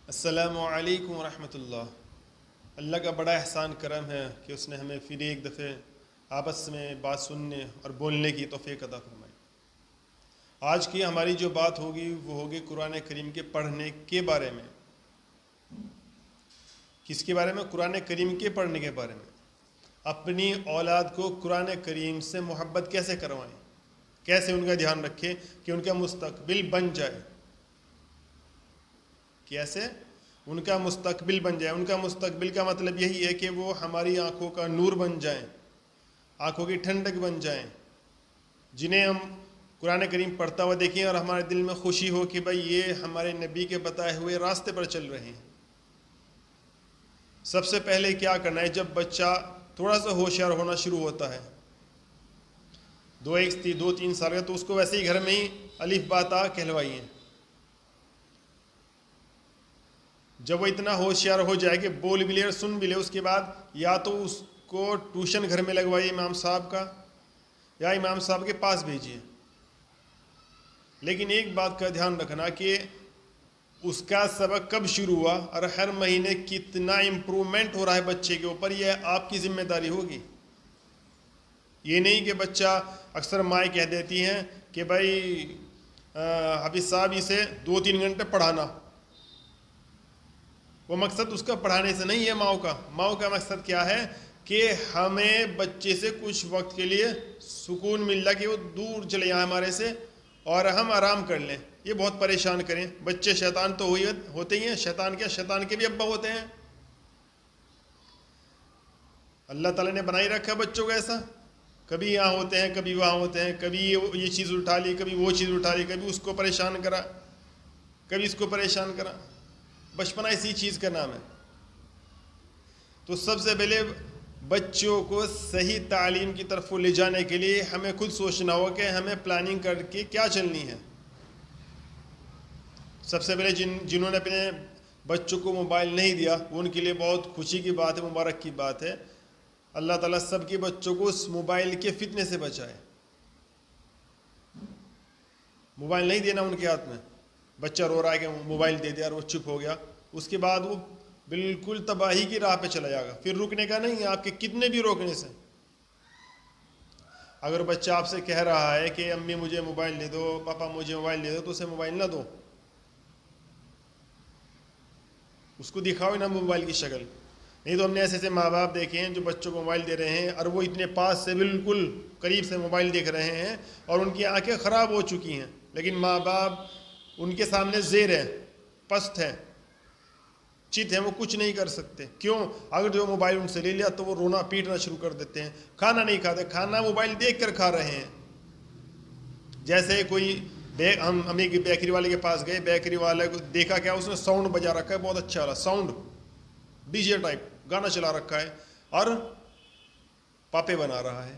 السلام علیکم ورحمۃ اللہ۔ اللہ کا بڑا احسان کرم ہے کہ اس نے ہمیں پھر ایک دفعہ آپس میں بات سننے اور بولنے کی توفیق عطا فرمائی۔ آج کی ہماری جو بات ہوگی وہ ہوگی قرآن کریم کے پڑھنے کے بارے میں۔ کس کے بارے میں؟ قرآن کریم کے پڑھنے کے بارے میں۔ اپنی اولاد کو قرآن کریم سے محبت کیسے کروائیں، کیسے ان کا دھیان رکھیں کہ ان کا مستقبل بن جائے، کیسے ان کا مستقبل بن جائے۔ ان کا مستقبل کا مطلب یہی ہے کہ وہ ہماری آنکھوں کا نور بن جائیں، آنکھوں کی ٹھنڈک بن جائیں، جنہیں ہم قرآن کریم پڑھتا ہوا دیکھیں اور ہمارے دل میں خوشی ہو کہ بھائی یہ ہمارے نبی کے بتائے ہوئے راستے پر چل رہے ہیں۔ سب سے پہلے کیا کرنا ہے؟ جب بچہ تھوڑا سا ہوشیار ہونا شروع ہوتا ہے، دو تین سال کا، تو اس کو ویسے ہی گھر میں ہی الف با تا کہلوائیے۔ جب وہ اتنا ہوشیار ہو جائے کہ بول بھی لے اور سن بھی لے، اس کے بعد یا تو اس کو ٹیوشن گھر میں لگوائیے امام صاحب کا، یا امام صاحب کے پاس بھیجیے۔ لیکن ایک بات کا دھیان رکھنا کہ اس کا سبق کب شروع ہوا اور ہر مہینے کتنا امپرومنٹ ہو رہا ہے بچے کے اوپر، یہ آپ کی ذمہ داری ہوگی۔ یہ نہیں کہ بچہ، اکثر مائیں کہہ دیتی ہیں کہ بھائی حافظ صاحب اسے 2-3 گھنٹے پڑھانا۔ وہ مقصد اس کا پڑھانے سے نہیں ہے ماؤں کا مقصد کیا ہے کہ ہمیں بچے سے کچھ وقت کے لیے سکون مل رہا کہ وہ دور چلے جائیں ہمارے سے اور ہم آرام کر لیں۔ یہ بہت پریشان کریں بچے، شیطان تو ہوتے ہی ہیں، شیطان کیا، شیطان کے بھی ابا ہوتے ہیں۔ اللہ تعالیٰ نے بنائی رکھا بچوں کو ایسا، کبھی یہاں ہوتے ہیں کبھی وہاں ہوتے ہیں، کبھی یہ چیز اٹھا لی کبھی وہ چیز اٹھا لی، کبھی اس کو پریشان کرا کبھی اس کو پریشان کرا۔ بچپنا اسی چیز کا نام ہے۔ تو سب سے پہلے بچوں کو صحیح تعلیم کی طرف لے جانے کے لیے ہمیں خود سوچنا ہوگا کہ ہمیں پلاننگ کر کے کیا چلنی ہے۔ سب سے پہلے جنہوں نے اپنے بچوں کو موبائل نہیں دیا، وہ ان کے لیے بہت خوشی کی بات ہے، مبارک کی بات ہے۔ اللہ تعالیٰ سب کے بچوں کو اس موبائل کے فتنے سے بچائے۔ موبائل نہیں دینا ان کے ہاتھ میں۔ بچہ رو رہا ہے کہ موبائل دے دیا اور وہ چپ ہو گیا، اس کے بعد وہ بالکل تباہی کی راہ پہ چلا جائے گا، پھر رکنے کا نہیں ہے آپ کے کتنے بھی روکنے سے۔ اگر بچہ آپ سے کہہ رہا ہے کہ امی مجھے موبائل دے دو، پاپا مجھے موبائل دے دو، تو اسے موبائل نہ دو، اس کو دکھاؤ نہ موبائل کی شکل۔ نہیں تو ہم نے ایسے ماں باپ دیکھے ہیں جو بچوں کو موبائل دے رہے ہیں اور وہ اتنے پاس سے بالکل قریب سے موبائل دیکھ رہے ہیں اور ان کی آنکھیں خراب ہو چکی ہیں، لیکن ماں باپ ان کے سامنے زیر ہیں، پست ہیں، چت ہیں، وہ کچھ نہیں کر سکتے۔ کیوں؟ اگر جو موبائل ان سے لے لیا تو وہ رونا پیٹنا شروع کر دیتے ہیں، کھانا نہیں کھاتے، کھانا موبائل دیکھ کر کھا رہے ہیں۔ جیسے کوئی ہم ایک بیکری والے کے پاس گئے، بیکری والے کو دیکھا کیا، اس نے ساؤنڈ بجا رکھا ہے، بہت اچھا والا ساؤنڈ، ڈی جے ٹائپ گانا چلا رکھا ہے اور پاپے بنا رہا ہے،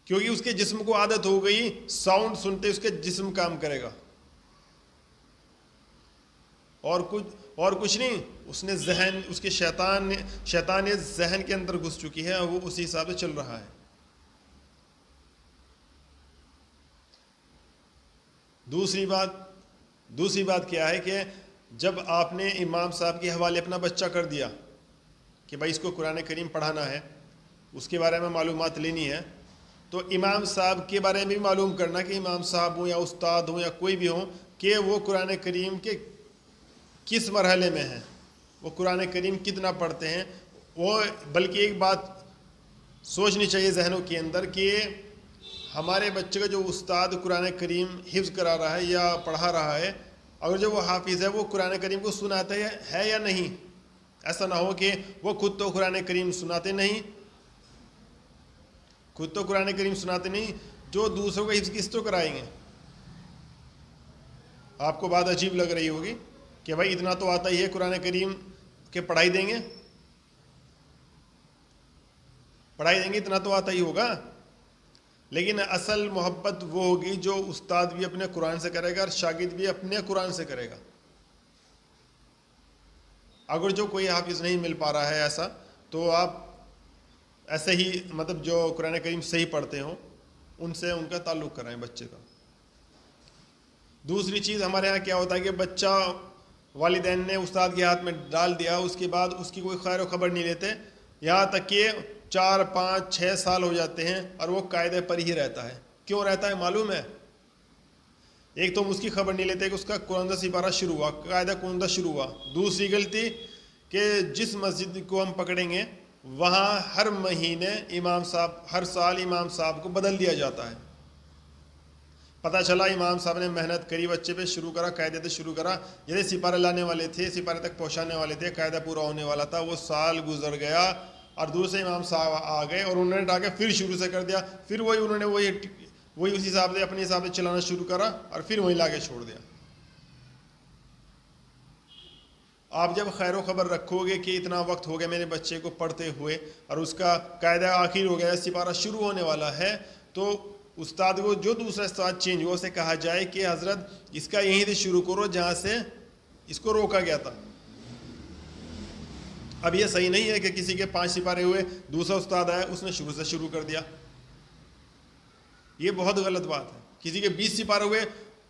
کیونکہ اس کے جسم کو عادت ہو گئی، ساؤنڈ سنتے اس کے جسم کام کرے گا اور کچھ نہیں۔ اس نے ذہن، اس کے شیطان ذہن کے اندر گھس چکی ہے، وہ اسی حساب سے چل رہا ہے۔ دوسری بات کیا ہے کہ جب آپ نے امام صاحب کے حوالے اپنا بچہ کر دیا کہ بھائی اس کو قرآن کریم پڑھانا ہے، اس کے بارے میں معلومات لینی ہے، تو امام صاحب کے بارے میں بھی معلوم کرنا کہ امام صاحب ہوں یا استاد ہوں یا کوئی بھی ہوں کہ وہ قرآن کریم کے کس مرحلے میں ہیں، وہ قرآن کریم کتنا پڑھتے ہیں۔ وہ بلکہ ایک بات سوچنی چاہیے ذہنوں کے اندر کہ ہمارے بچے کا جو استاد قرآن کریم حفظ کرا رہا ہے یا پڑھا رہا ہے، اگر جو وہ حافظ ہے وہ قرآن کریم کو سناتا ہے یا نہیں۔ ایسا نہ ہو کہ وہ خود تو قرآن کریم سناتے نہیں، جو دوسروں کو حفظ کس تو کرائیں گے۔ آپ کو بات عجیب لگ رہی ہوگی کہ بھائی اتنا تو آتا ہی ہے قرآن کریم کہ پڑھائی دیں گے، اتنا تو آتا ہی ہوگا، لیکن اصل محبت وہ ہوگی جو استاد بھی اپنے قرآن سے کرے گا اور شاگرد بھی اپنے قرآن سے کرے گا۔ اگر جو کوئی حافظ نہیں مل پا رہا ہے ایسا، تو آپ ایسے ہی جو قرآن کریم صحیح پڑھتے ہوں ان سے ان کا تعلق کرائیں بچے کا۔ دوسری چیز ہمارے ہاں کیا ہوتا ہے کہ بچہ والدین نے استاد کے ہاتھ میں ڈال دیا، اس کے بعد اس کی کوئی خیر و خبر نہیں لیتے، یہاں تک کہ 4 5 6 سال ہو جاتے ہیں اور وہ قاعدے پر ہی رہتا ہے۔ کیوں رہتا ہے معلوم ہے؟ ایک تو ہم اس کی خبر نہیں لیتے کہ اس کا کون سا سپارہ شروع ہوا، قاعدہ کون سا شروع ہوا۔ دوسری غلطی کہ جس مسجد کو ہم پکڑیں گے وہاں ہر مہینے امام صاحب، ہر سال امام صاحب کو بدل دیا جاتا ہے۔ پتہ چلا امام صاحب نے محنت کری، بچے پہ شروع کرا، قاعدے سے شروع کرا، جیسے سپارہ لانے والے تھے، سپارے تک پہنچانے والے تھے، قاعدہ پورا ہونے والا تھا، وہ سال گزر گیا اور دوسرے امام صاحب آ گئے اور انہوں نے ڈاکے پھر شروع سے کر دیا، پھر انہوں نے وہی اسی حساب سے اپنے حساب سے چلانا شروع کرا اور پھر وہیں لا کے چھوڑ دیا۔ آپ جب خیر و خبر رکھو گے کہ اتنا وقت ہو گیا میرے بچے کو پڑھتے ہوئے اور اس کا قاعدہ آخر ہو گیا، سپارہ شروع ہونے والا ہے، تو استاد کو جو دوسرا استاد چینج ہوا اسے کہا جائے کہ حضرت اس کا یہیں سے شروع کرو جہاں سے اس کو روکا گیا تھا۔ اب یہ صحیح نہیں ہے کہ کسی کے 5 سپارے ہوئے، دوسرا استاد آیا اس نے شروع سے شروع کر دیا، یہ بہت غلط بات ہے۔ کسی کے 20 سپارے ہوئے،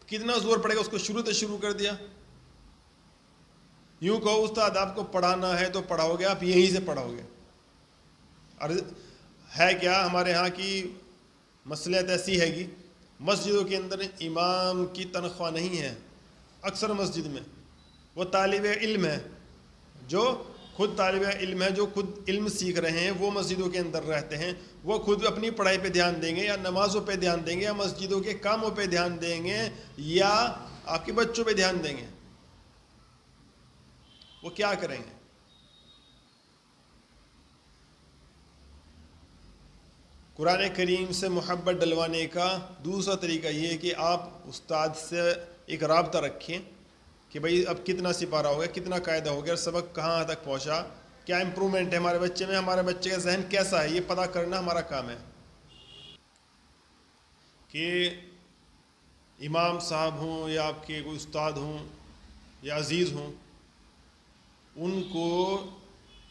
کتنا زور پڑے گا، اس کو شروع سے شروع کر دیا۔ یوں کہو استاد آپ کو پڑھانا ہے تو پڑھاؤ گے، آپ یہیں سے پڑھاؤ گے۔ اور ہے کیا ہمارے ہاں کی مصلحت ایسی ہے کہ مسجدوں کے اندر امام کی تنخواہ نہیں ہے، اکثر مسجد میں وہ طالب علم ہے، جو خود طالب علم ہے، جو خود علم سیکھ رہے ہیں، وہ مسجدوں کے اندر رہتے ہیں، وہ خود اپنی پڑھائی پہ دھیان دیں گے یا نمازوں پہ دھیان دیں گے یا مسجدوں کے کاموں پہ دھیان دیں گے یا آپ کے بچوں پہ دھیان دیں گے؟ وہ کیا کریں گے؟ قرآن کریم سے محبت ڈلوانے کا دوسرا طریقہ یہ ہے کہ آپ استاد سے ایک رابطہ رکھیں کہ بھئی اب کتنا سپارہ ہو گیا، کتنا قاعدہ ہو گیا، سبق کہاں تک پہنچا، کیا امپرومنٹ ہے ہمارے بچے میں، ہمارے بچے کا ذہن کیسا ہے، یہ پتہ کرنا ہمارا کام ہے۔ کہ امام صاحب ہوں یا آپ کے کوئی استاد ہوں یا عزیز ہوں، ان کو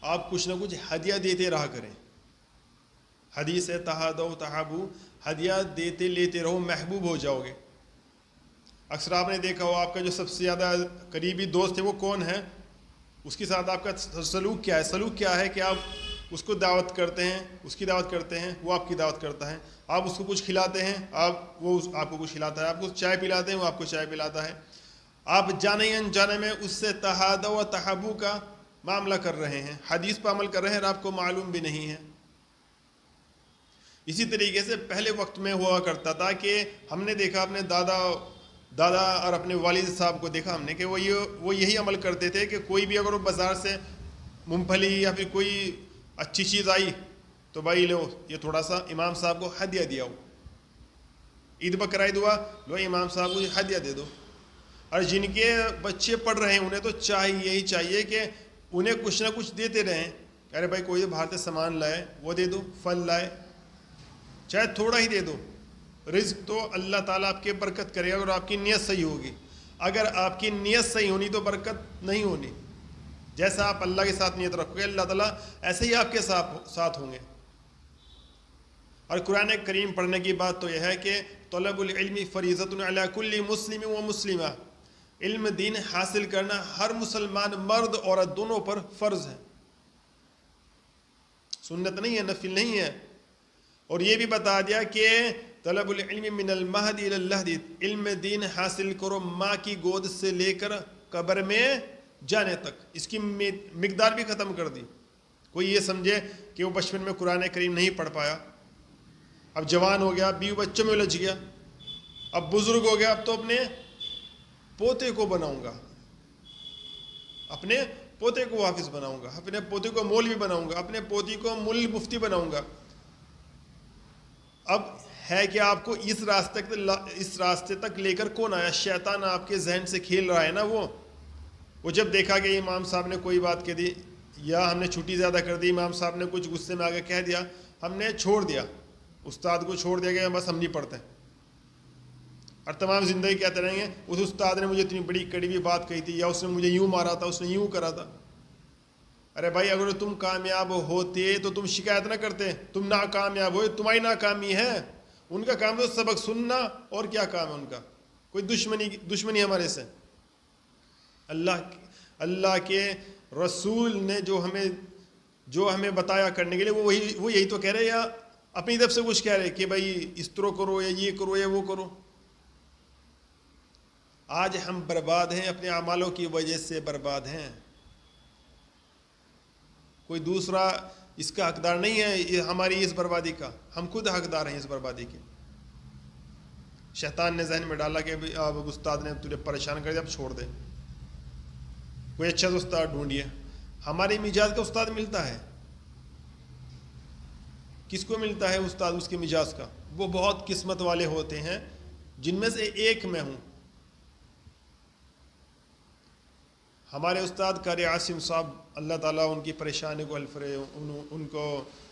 آپ کچھ نہ کچھ ہدیہ دیتے رہا کریں۔ حدیث ہے تہادو تحابو، ہدیہ دیتے لیتے رہو، محبوب ہو جاؤ گے۔ اکثر آپ نے دیکھا ہو آپ کا جو سب سے زیادہ قریبی دوست ہے وہ کون ہے، اس کے ساتھ آپ کا سلوک کیا ہے؟ سلوک کیا ہے کہ آپ اس کو دعوت کرتے ہیں، اس کی دعوت کرتے ہیں، وہ آپ کی دعوت کرتا ہے، آپ اس کو کچھ کھلاتے ہیں، وہ آپ کو کچھ کھلاتا ہے، آپ کو چائے پلاتے ہیں، وہ آپ کو چائے پلاتا ہے، آپ جانے یا انجانے میں اس سے تہادو و تحابو کا معاملہ کر رہے ہیں، حدیث پر عمل کر رہے ہیں اور آپ کو معلوم بھی نہیں ہے۔ اسی طریقے سے پہلے وقت میں ہوا کرتا تھا کہ ہم نے دیکھا اپنے دادا اور اپنے والد صاحب کو دیکھا ہم نے کہ وہ یہی عمل کرتے تھے کہ کوئی بھی اگر وہ بازار سے مونگ پھلی یا پھر کوئی اچھی چیز آئی تو بھائی لو یہ تھوڑا سا امام صاحب کو ہدیہ دیا ہو، عید بقر عید ہوا لو امام صاحب کو ہدیہ دے دو۔ اور جن کے بچے پڑھ رہے ہیں انہیں تو یہی چاہیے کہ انہیں کچھ نہ کچھ دیتے رہیں، ارے بھائی کوئی باہر سے سامان لائے وہ دے دو، پھل لائے چاہے تھوڑا ہی دے دو، رزق تو اللہ تعالیٰ آپ کے برکت کرے گا اگر آپ کی نیت صحیح ہوگی۔ اگر آپ کی نیت صحیح ہونی تو برکت نہیں ہونی، جیسا آپ اللہ کے ساتھ نیت رکھو گے اللہ تعالیٰ ایسے ہی آپ کے ساتھ ہوں گے۔ اور قرآن کریم پڑھنے کی بات تو یہ ہے کہ طلب العلم فریضۃ علی کل مسلم و مسلمہ، علم دین حاصل کرنا ہر مسلمان مرد عورت دونوں پر فرض ہے، سنت نہیں ہے، نفل نہیں ہے۔ اور یہ بھی بتا دیا کہ طلب العلم من المہد الی اللحد، علم دین حاصل کرو ماں کی گود سے لے کر قبر میں جانے تک، اس کی مقدار بھی ختم کر دی۔ کوئی یہ سمجھے کہ وہ بچپن میں قرآن کریم نہیں پڑھ پایا، اب جوان ہو گیا، بیوی بچوں میں الجھ گیا، اب بزرگ ہو گیا، اب تو اپنے پوتے کو بناؤں گا، اپنے پوتے کو حافظ بناؤں گا، اپنے پوتے کو مولوی بناؤں گا، اپنے پوتی کو مفتی بناؤں گا۔ اب ہے کہ آپ کو اس راستے تک لے کر کون آیا؟ شیطان آپ کے ذہن سے کھیل رہا ہے نا۔ وہ جب دیکھا کہ امام صاحب نے کوئی بات کہہ دی یا ہم نے چھٹی زیادہ کر دی، امام صاحب نے کچھ غصے میں آگے کہہ دیا، ہم نے چھوڑ دیا، استاد کو چھوڑ دیا کہ بس ہم نہیں پڑھتے، اور تمام زندگی کہتے رہیں گے اس استاد نے مجھے اتنی بڑی کڑوی بات کہی تھی، یا اس نے مجھے یوں مارا تھا، اس نے یوں کرا تھا۔ ارے بھائی اگر تم کامیاب ہوتے تو تم شکایت نہ کرتے، تم ناکامیاب ہوئے، تمہاری ناکامی ہے، ان کا کام تو سبق سننا، اور کیا کام ہے ان کا؟ کوئی دشمنی ہمارے سے. اللہ کے رسول نے جو ہمیں بتایا کرنے کے لیے وہ یہی تو کہہ رہے یا اپنی طرف سے کچھ کہہ رہے کہ بھائی اس طرح کرو یا یہ کرو یا وہ کرو. آج ہم برباد ہیں، اپنے اعمالوں کی وجہ سے برباد ہیں. کوئی دوسرا اس کا حقدار نہیں ہے ہماری اس بربادی کا، ہم خود حقدار ہیں اس بربادی کے. شیطان نے ذہن میں ڈالا کہ اب استاد نے تجھے پریشان کر دیا، اب چھوڑ دے، کوئی اچھا سا استاد ڈھونڈیے. ہمارے مزاج کا استاد ملتا ہے. کس کو ملتا ہے استاد اس کے مزاج کا؟ وہ بہت قسمت والے ہوتے ہیں، جن میں سے ایک میں ہوں. ہمارے استاد قاری عاصم صاحب، اللہ تعالیٰ ان کی پریشانی کو حل فرمائے، ان کو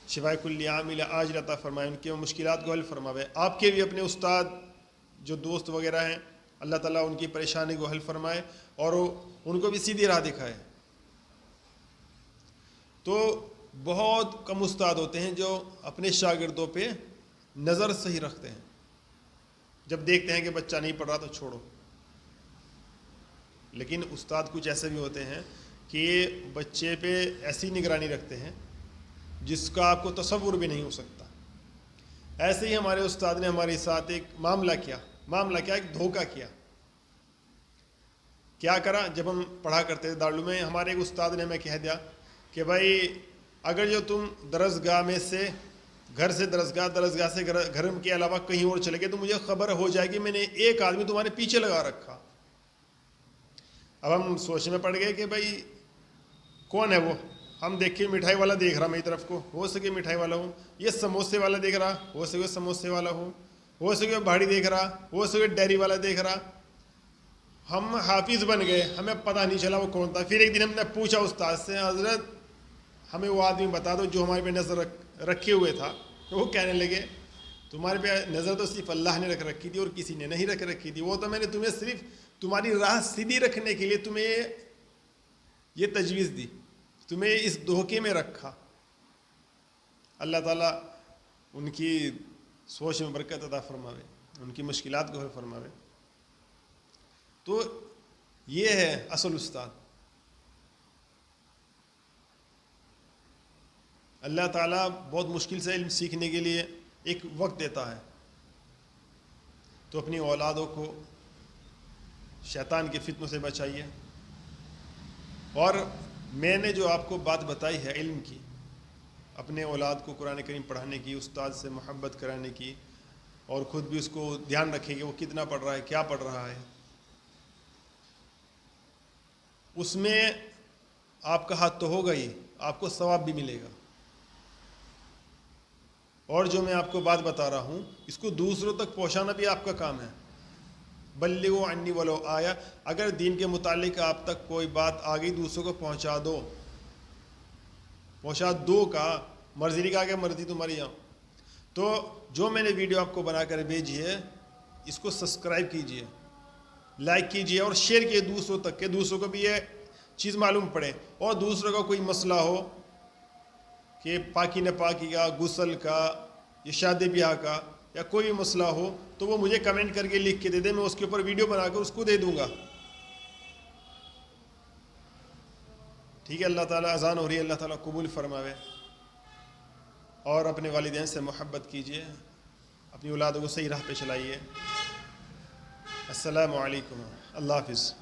شفائے کل عامل عاجل عطا فرمائے، ان کی مشکلات کو حل فرمائے. آپ کے بھی اپنے استاد جو دوست وغیرہ ہیں، اللہ تعالیٰ ان کی پریشانی کو حل فرمائے اور ان کو بھی سیدھی راہ دکھائے. تو بہت کم استاد ہوتے ہیں جو اپنے شاگردوں پہ نظر صحیح رکھتے ہیں. جب دیکھتے ہیں کہ بچہ نہیں پڑھ رہا تو چھوڑو. لیکن استاد کچھ ایسے بھی ہوتے ہیں کہ بچے پہ ایسی نگرانی رکھتے ہیں جس کا آپ کو تصور بھی نہیں ہو سکتا. ایسے ہی ہمارے استاد نے ہمارے ساتھ ایک معاملہ کیا ایک دھوکہ کیا کرا. جب ہم پڑھا کرتے تھے دارالعلوم میں، ہمارے ایک استاد نے ہمیں کہہ دیا کہ بھائی اگر جو تم درسگاہ میں سے گھر سے درسگاہ سے گھر کے علاوہ کہیں اور چلے گئے تو مجھے خبر ہو جائے گی میں نے ایک آدمی تمہارے پیچھے لگا رکھا. اب ہم سوچنے میں پڑ گئے کہ بھائی کون ہے وہ. ہم دیکھیں مٹھائی والا دیکھ رہا میری طرف کو، ہو سکے مٹھائی والا ہوں. یہ سموسے والا دیکھ رہا، ہو سکے سموسے والا ہو سکے بھاڑی دیکھ رہا، ہو سکے ڈیری والا دیکھ رہا. ہم حافظ بن گئے، ہمیں پتہ نہیں چلا وہ کون تھا. پھر ایک دن ہم نے پوچھا استاد سے، حضرت ہمیں وہ آدمی بتا دو جو ہمارے پہ نظر رکھے ہوئے تھا. وہ کہنے لگے تمہارے پہ نظر تو صرف اللہ نے رکھ رکھی تھی اور کسی نے نہیں رکھ رکھی تھی. وہ تو میں نے تمہیں صرف تمہاری راہ سیدھی رکھنے کے لیے تمہیں یہ تجویز دی، تمہیں اس دھوکے میں رکھا. اللہ تعالیٰ ان کی سوچ میں برکت عطا فرماوے، ان کی مشکلات کو حل فرماوے. تو یہ ہے اصل استاد. اللہ تعالیٰ بہت مشکل سے علم سیکھنے کے لیے ایک وقت دیتا ہے. تو اپنی اولادوں کو شیطان کے فتنوں سے بچائیے. اور میں نے جو آپ کو بات بتائی ہے علم کی، اپنے اولاد کو قرآن کریم پڑھانے کی، استاد سے محبت کرانے کی، اور خود بھی اس کو دھیان رکھیں کہ وہ کتنا پڑھ رہا ہے، کیا پڑھ رہا ہے، اس میں آپ کا ہاتھ تو ہوگا ہی، آپ کو ثواب بھی ملے گا. اور جو میں آپ کو بات بتا رہا ہوں اس کو دوسروں تک پہنچانا بھی آپ کا کام ہے. بلغوا عنی ولو آیا. اگر دین کے متعلق آپ تک کوئی بات آ گئی دوسروں کو پہنچا دو کا مرضی نہیں کہا کہ مرضی تمہاری یہاں. تو جو میں نے ویڈیو آپ کو بنا کر بھیجی ہے اس کو سبسکرائب کیجئے، لائک کیجئے اور شیئر کیجئے دوسروں تک، کہ دوسروں کو بھی یہ چیز معلوم پڑے. اور دوسروں کا کوئی مسئلہ ہو کہ پاکی نہ پاکی کا، غسل کا، یا شادی بیاہ کا، یا کوئی بھی مسئلہ ہو تو وہ مجھے کمنٹ کر کے لکھ کے دے دے، میں اس کے اوپر ویڈیو بنا کر اس کو دے دوں گا. ٹھیک ہے. اللہ تعالیٰ اذان ہو رہی ہے، اللہ تعالیٰ قبول فرماوے. اور اپنے والدین سے محبت کیجیے، اپنی اولادوں کو صحیح راہ پہ چلائیے. السلام علیکم، اللہ حافظ.